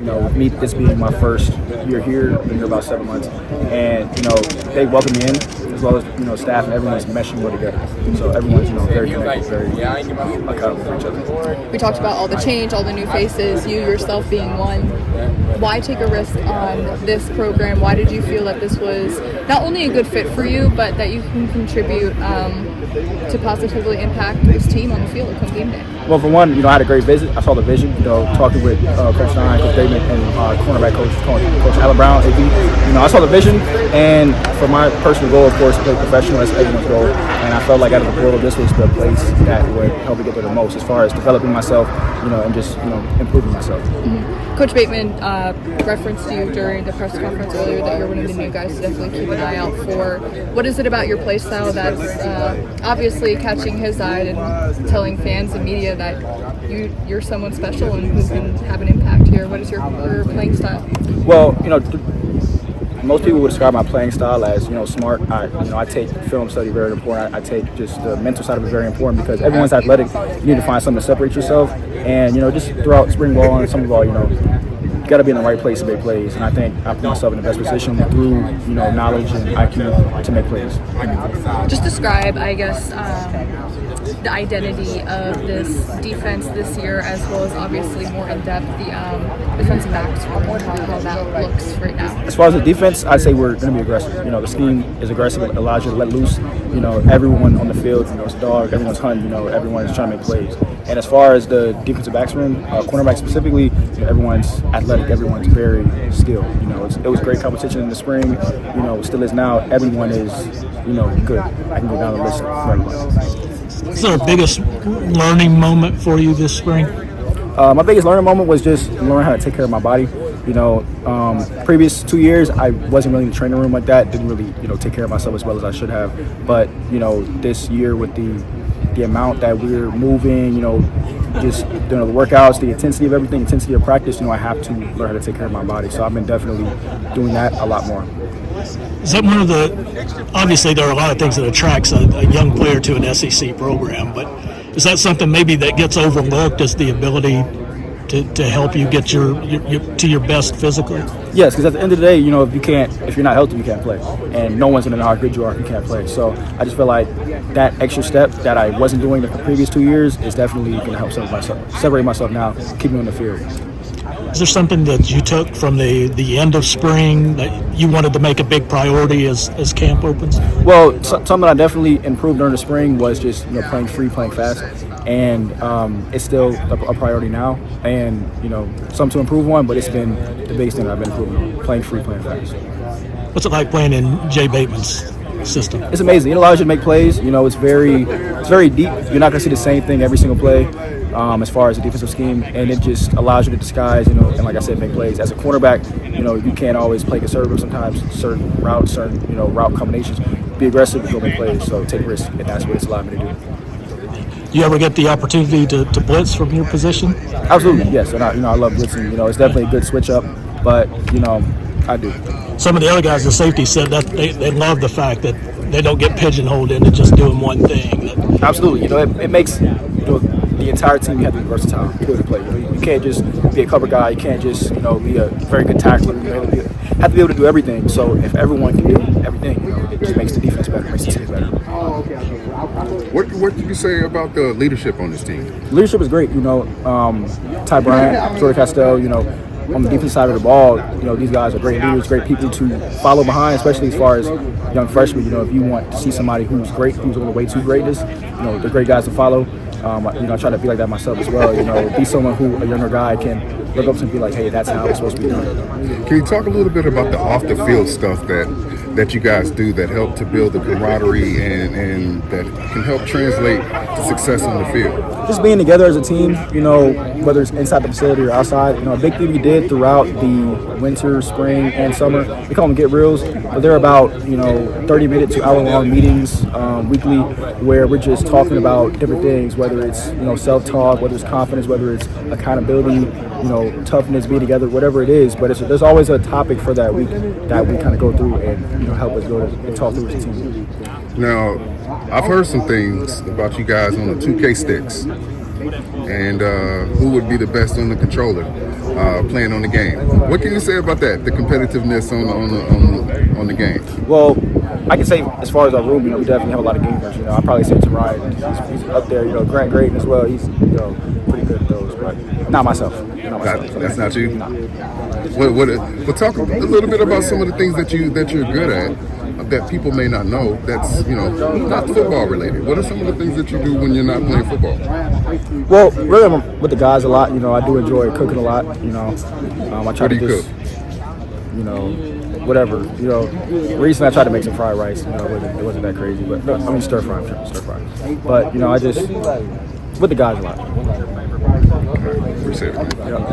with me, this being my first year here, I've been here about 7 months, and they welcomed me in, as well as staff and everyone's meshing well together. So everyone's very connected, very accountable for each other. We talked about all the change, all the new faces, you yourself being one. Why take a risk on this program? Why did you feel that this was not only a good fit for you, but that you can contribute to positively impact this team on the field come game day? Well, for one, I had a great visit. I saw the vision, talking with Coach Stein, Coach David, and cornerback Coach Allen Brown, AP. I saw the vision, and for my personal goal, of course, to play professional, that's everyone's goal. And I felt like out of the portal, this was the place that would help me get there the most as far as developing myself, and just, improving myself. Mm-hmm. Coach Bateman referenced you during the press conference earlier that you're one of the new guys to definitely keep an eye out for. What is it about your play style that's obviously catching his eye and telling fans and media that you're someone special and who can have an impact here? What is your playing style? Well, most people would describe my playing style as, smart. I take film study very important. I take just the mental side of it very important because everyone's athletic. You need to find something to separate yourself. And, just throughout spring ball and summer ball, you got to be in the right place to make plays. And I think I put myself in the best position through, knowledge and IQ to make plays. Just describe, I guess, the identity of this defense this year, as well as obviously more in depth the defensive backs, how that looks right now. As far as the defense, I'd say we're going to be aggressive. The scheme is aggressive. It allows you to let loose. Everyone on the field, it's a dog. Everyone's hunting. Everyone's trying to make plays. And as far as the defensive backs room, cornerback specifically, everyone's athletic. Everyone's very skilled. It was great competition in the spring. Still is now. Everyone is, good. I can go down the list for everyone. What's our biggest learning moment for you this spring? My biggest learning moment was just learning how to take care of my body. Previous 2 years, I wasn't really in the training room like that. Didn't really, take care of myself as well as I should have. But, this year with the amount that we're moving, just doing the workouts, the intensity of everything, intensity of practice, I have to learn how to take care of my body. So I've been definitely doing that a lot more. Is that one of the, obviously there are a lot of things that attracts a young player to an SEC program, but is that something maybe that gets overlooked, is the ability to help you get to your best physically? Yes, because at the end of the day, if you're not healthy, you can't play, and no one's gonna know how good you are if you can't play. So I just feel like that extra step that I wasn't doing the previous 2 years is definitely gonna help separate myself now, keep me on the field. Is there something that you took from the end of spring that you wanted to make a big priority as camp opens? Well, something I definitely improved during the spring was just playing free, playing fast, and it's still a priority now. And something to improve on, but it's been the biggest thing I've been improving on: playing free, playing fast. What's it like playing in Jay Bateman's system? It's amazing. It allows you to make plays. It's very deep. You're not gonna see the same thing every single play. As far as the defensive scheme, and it just allows you to disguise, and like I said, make plays. As a quarterback, you can't always play conservative sometimes, certain routes, certain, route combinations. Be aggressive and go make plays, so take risks, and that's what it's allowed me to do. You ever get the opportunity to blitz from your position? Absolutely, yes, and I love blitzing. It's definitely a good switch up, but, I do. Some of the other guys, the safety, said that they love the fact that they don't get pigeonholed into just doing one thing. Absolutely, it makes, the entire team, you have to be versatile to be able to play. You can't just be a cover guy. You can't just, be a very good tackler. You have to be able to do everything. So if everyone can do everything, it just makes the defense better, makes the team better. What did you say about the leadership on this team? Leadership is great. Ty Bryant, Jordan Castell, on the defense side of the ball, these guys are great leaders, great people to follow behind, especially as far as young freshmen. If you want to see somebody who's great, who's on the way to greatness, they're great guys to follow. I try to be like that myself as well. Be someone who a younger guy can look up to and be like, hey, that's how it's supposed to be done. Can you talk a little bit about the off the field stuff that you guys do that help to build the camaraderie and that can help translate to success on the field? Just being together as a team, whether it's inside the facility or outside. A big thing we did throughout the winter, spring, and summer, we call them get reels, but they're about 30-minute to hour-long meetings weekly where we're just talking about different things, whether it's self-talk, whether it's confidence, whether it's accountability, toughness, being together, whatever it is. But there's always a topic for that week that we kind of go through and help us go and talk through as a team. Now, I've heard some things about you guys on the 2K sticks. and who would be the best on the controller playing on the game. What can you say about that? The competitiveness on the game. Well, I can say as far as our room, we definitely have a lot of gamers. I probably say to Ryan, he's up there. Grant Grayton as well. He's pretty good at those, but not myself. That's not you. No. Well, talk a little bit about some of the things that you're good at that people may not know. That's not football related. What are some of the things that you do when you're not playing football? Well, really, I'm with the guys a lot. I do enjoy cooking a lot. I try What do to you just, cook? Whatever. Recently I tried to make some fried rice. It wasn't that crazy, but stir fry. But I just with the guys a lot. Appreciate it, man. Yeah.